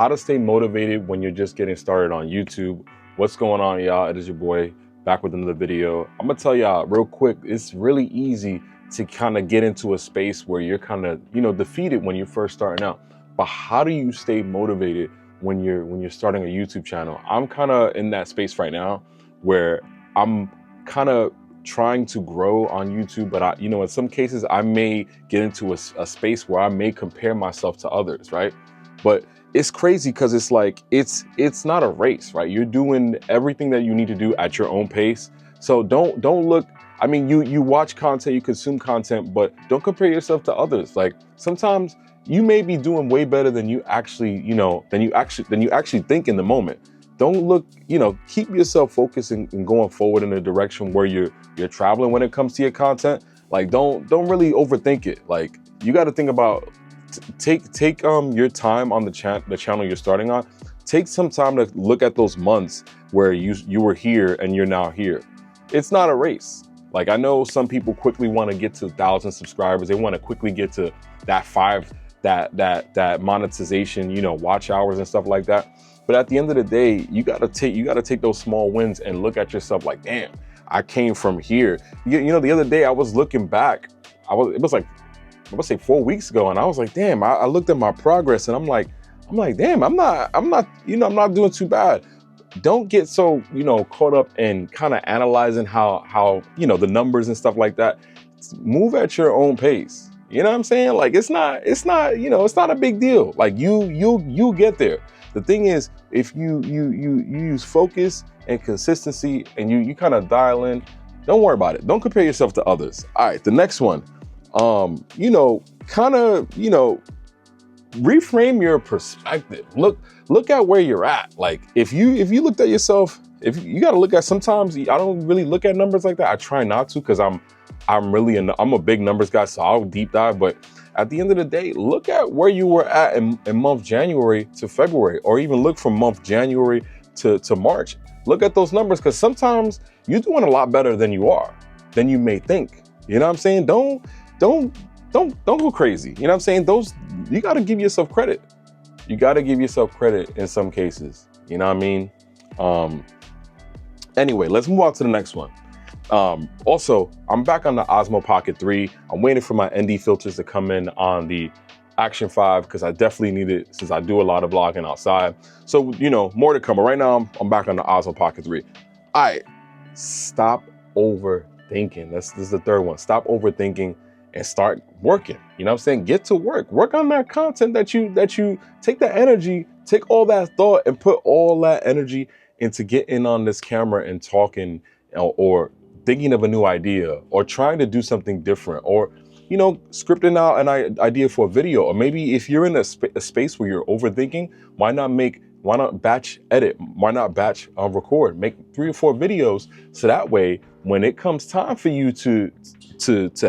How to stay motivated when you're just getting started on YouTube. What's going on, y'all? It is your boy back with another video. I'm gonna tell y'all real quick, it's really easy to kind of get into a space where you're kind of, defeated when you're first starting out. But how do you stay motivated when you're starting a YouTube channel? I'm kind of in that space right now where I'm kind of trying to grow on YouTube, but in some cases I may get into a space where I may compare myself to others, right? But it's crazy because it's like, it's not a race, right? You're doing everything that you need to do at your own pace. So don't look, I mean, you watch content, you consume content, but don't compare yourself to others. Like sometimes you may be doing way better than you actually, than you actually think in the moment. Don't look, keep yourself focused and going forward in a direction where you're traveling when it comes to your content. Like don't really overthink it. Like you got to think about, take your time on the channel you're starting on. Take some time to look at those months where you were here and you're now here. It's not a race. Like I know some people quickly want to get to 1,000 subscribers. They want to quickly get to that monetization, watch hours and stuff like that. But at the end of the day, you gotta take those small wins and look at yourself like, damn, I came from here. The other day I was looking back. It was like, I would say 4 weeks ago, and I was like, damn, I looked at my progress and I'm like, damn, I'm not doing too bad. Don't get so, caught up in kind of analyzing how, the numbers and stuff like that. Move at your own pace. You know what I'm saying? Like, it's not a big deal. Like you'll get there. The thing is, if you use focus and consistency and you kind of dial in, don't worry about it. Don't compare yourself to others. All right, the next one. Reframe your perspective. Look at where you're at. Like if you looked at yourself, if you got to look at, sometimes I don't really look at numbers like that. I try not to, because I'm a big numbers guy, so I'll deep dive. But at the end of the day, look at where you were at in month January to February, or even look from month January to March. Look at those numbers, because sometimes you're doing a lot better than you may think. You know what I'm saying? Don't go crazy. You know what I'm saying? You got to give yourself credit. You got to give yourself credit in some cases. You know what I mean? Anyway, let's move on to the next one. Also, I'm back on the Osmo Pocket 3. I'm waiting for my ND filters to come in on the Action 5, because I definitely need it since I do a lot of vlogging outside. So, more to come. But right now, I'm back on the Osmo Pocket 3. All right, stop overthinking. This is the third one. Stop overthinking and start working. You know what I'm saying? Get to work. Work on that content that you take that energy, take all that thought and put all that energy into getting on this camera and talking, or thinking of a new idea, or trying to do something different, or scripting out an idea for a video. Or maybe if you're in a space where you're overthinking, why not batch edit? Why not batch record? Make 3 or 4 videos, so that way when it comes time for you to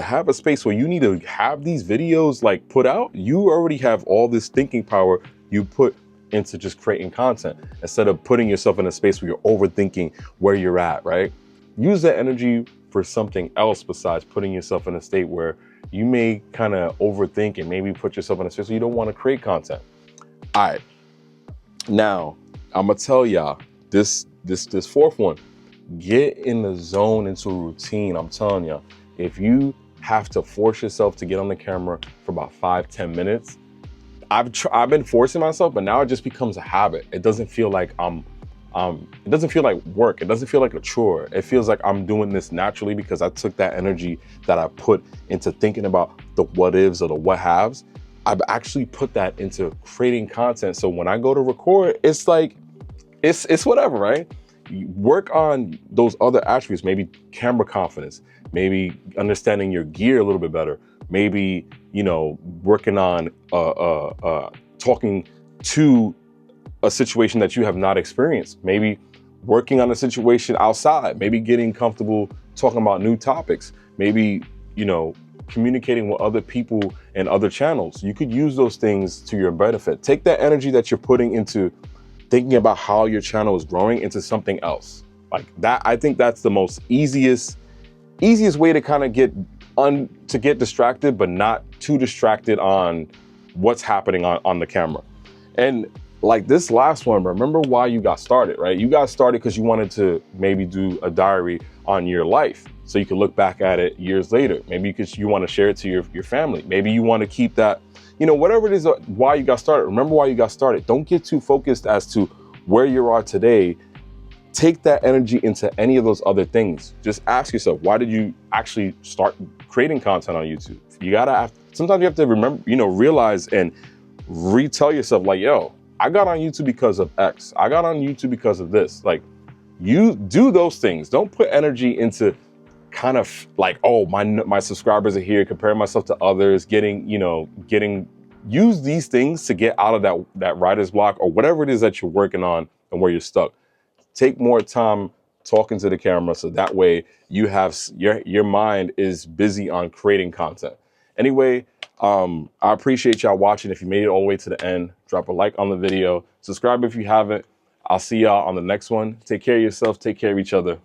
have a space where you need to have these videos like put out, you already have all this thinking power you put into just creating content, instead of putting yourself in a space where you're overthinking where you're at, right? Use that energy for something else besides putting yourself in a state where you may kind of overthink and maybe put yourself in a space where you don't want to create content. All right, now I'm gonna tell y'all this fourth one. Get in the zone, into a routine. I'm telling y'all, if you have to force yourself to get on the camera for about 5-10 minutes, I've been forcing myself, but now it just becomes a habit. It doesn't feel like it doesn't feel like work. It doesn't feel like a chore. It feels like I'm doing this naturally, because I took that energy that I put into thinking about the what ifs or the what haves. I've actually put that into creating content. So when I go to record, it's like, it's whatever, right? You work on those other attributes, maybe camera confidence, maybe understanding your gear a little bit better, maybe, working on talking to a situation that you have not experienced, maybe working on a situation outside, maybe getting comfortable talking about new topics, maybe, communicating with other people and other channels. You could use those things to your benefit. Take that energy that you're putting into thinking about how your channel is growing into something else. Like that, I think that's the most easiest way to kind of get distracted, but not too distracted on what's happening on the camera. And like this last one, remember why you got started, right? You got started because you wanted to maybe do a diary on your life so you could look back at it years later. Maybe because you want to share it to your family. Maybe you want to keep that, you know, whatever it is, why you got started. Remember why you got started. Don't get too focused as to where you are today. Take that energy into any of those other things. Just ask yourself, why did you actually start creating content on YouTube? Sometimes you have to remember, you know, realize and retell yourself like, yo, I got on YouTube because of X. I got on YouTube because of this. Like, you do those things. Don't put energy into kind of like, oh, my subscribers are here, comparing myself to others, use these things to get out of that writer's block or whatever it is that you're working on and where you're stuck. Take more time talking to the camera so that way you have your mind is busy on creating content. Anyway, I appreciate y'all watching. If you made it all the way to the end, drop a like on the video, subscribe if you haven't. I'll see y'all on the next one. Take care of yourself, take care of each other.